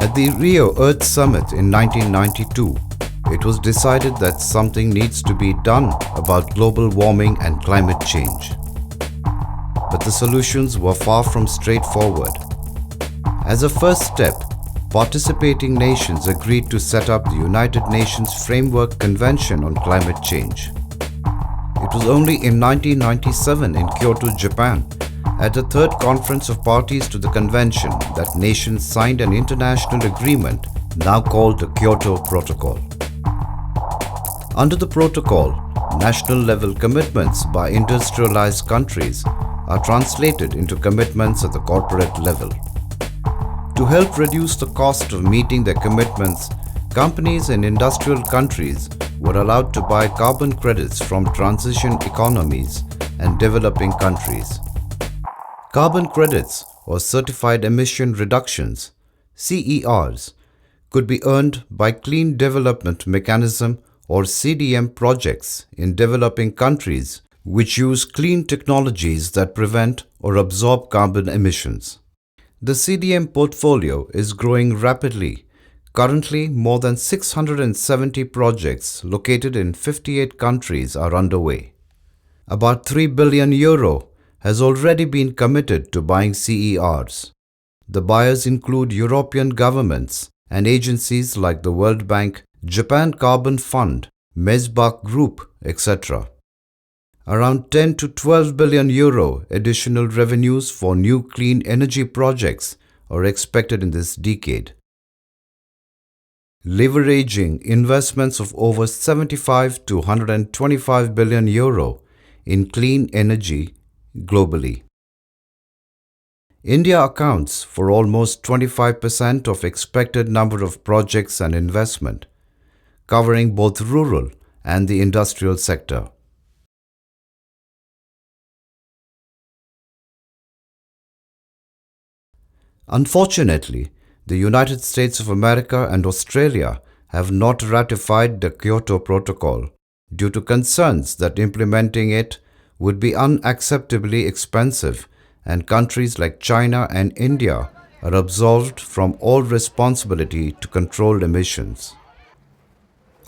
At the Rio Earth Summit in 1992, it was decided that something needs to be done about global warming and climate change. But the solutions were far from straightforward. As a first step, participating nations agreed to set up the United Nations Framework Convention on Climate Change. It was only in 1997 in Kyoto, Japan, at the third conference of parties to the convention, that nations signed an international agreement now called the Kyoto Protocol. Under the protocol, national-level commitments by industrialized countries are translated into commitments at the corporate level. To help reduce the cost of meeting their commitments, companies in industrial countries were allowed to buy carbon credits from transition economies and developing countries. Carbon credits, or certified emission reductions, CERs, could be earned by Clean Development Mechanism or CDM projects in developing countries which use clean technologies that prevent or absorb carbon emissions. The CDM portfolio is growing rapidly. Currently, more than 670 projects located in 58 countries are underway. About €3 billion has already been committed to buying CERs. The buyers include European governments and agencies like the World Bank, Japan Carbon Fund, Mesbach Group, etc. Around €10 to €12 billion additional revenues for new clean energy projects are expected in this decade, leveraging investments of over €75 to €125 billion in clean energy globally. India accounts for almost 25% of expected number of projects and investment, covering both rural and the industrial sector. Unfortunately, the United States of America and Australia have not ratified the Kyoto Protocol due to concerns that implementing it would be unacceptably expensive, and countries like China and India are absolved from all responsibility to control emissions.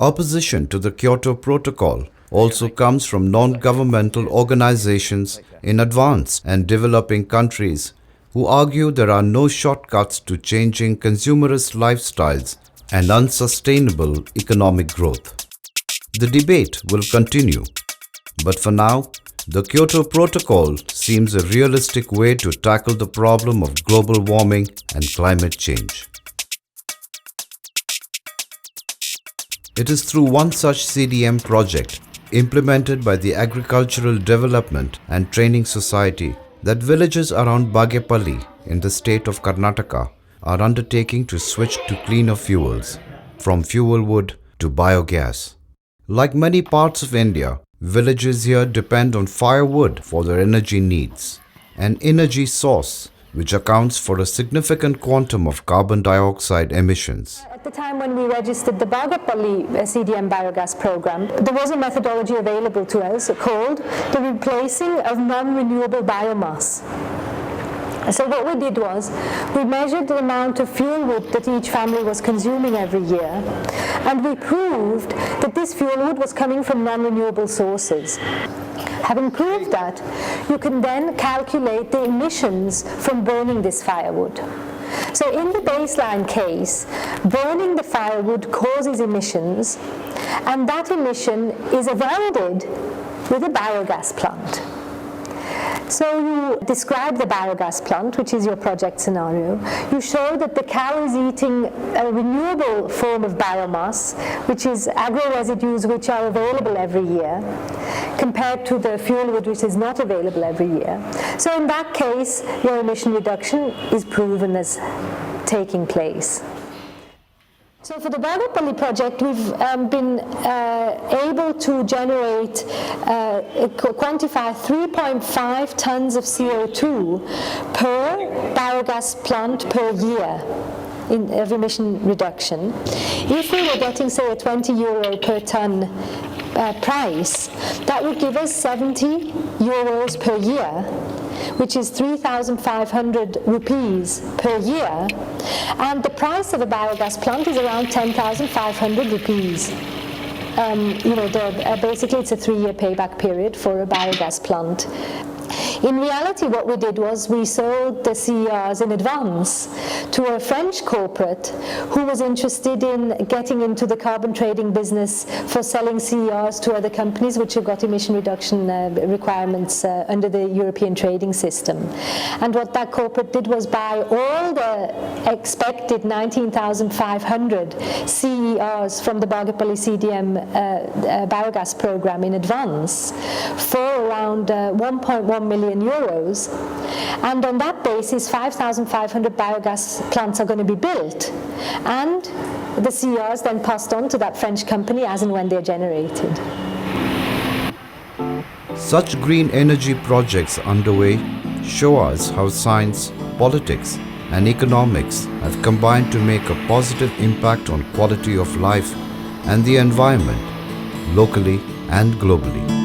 Opposition to the Kyoto Protocol also comes from non-governmental organizations in advanced and developing countries who argue there are no shortcuts to changing consumerist lifestyles and unsustainable economic growth. The debate will continue, but for now, the Kyoto Protocol seems a realistic way to tackle the problem of global warming and climate change. It is through one such CDM project, implemented by the Agricultural Development and Training Society, that villages around Bagepalli in the state of Karnataka are undertaking to switch to cleaner fuels, from fuel wood to biogas. Like many parts of India, villages here depend on firewood for their energy needs, an energy source which accounts for a significant quantum of carbon dioxide emissions. At the time when we registered the Bagepalli CDM biogas program, there was a methodology available to us called the replacing of non-renewable biomass. So what we did was, we measured the amount of fuel wood that each family was consuming every year, and we proved that this fuel wood was coming from non-renewable sources. Having proved that, you can then calculate the emissions from burning this firewood. So in the baseline case, burning the firewood causes emissions, and that emission is avoided with a biogas plant. So you describe the biogas plant, which is your project scenario. You show that the cow is eating a renewable form of biomass, which is agro-residues which are available every year, compared to the fuel wood which is not available every year. So in that case, your emission reduction is proven as taking place. So for the Bagepalli project, we've been able to generate, quantify 3.5 tons of CO2 per biogas plant per year of emission reduction. If we were getting, say, a €20 per ton price, that would give us €70 per year. which is 3,500 rupees per year, and the price of a biogas plant is around 10,500 rupees. Basically it's a 3-year payback period for a biogas plant. In reality, what we did was we sold the CERs in advance to a French corporate who was interested in getting into the carbon trading business for selling CERs to other companies which have got emission reduction requirements under the European trading system. And what that corporate did was buy all the expected 19,500 CERs from the Bagapalli CDM biogas program in advance for around 1.1 million euros, and on that basis 5,500 biogas plants are going to be built, and the CERs then passed on to that French company as and when they're generated. Such green energy projects underway show us how science, politics and economics have combined to make a positive impact on quality of life and the environment, locally and globally.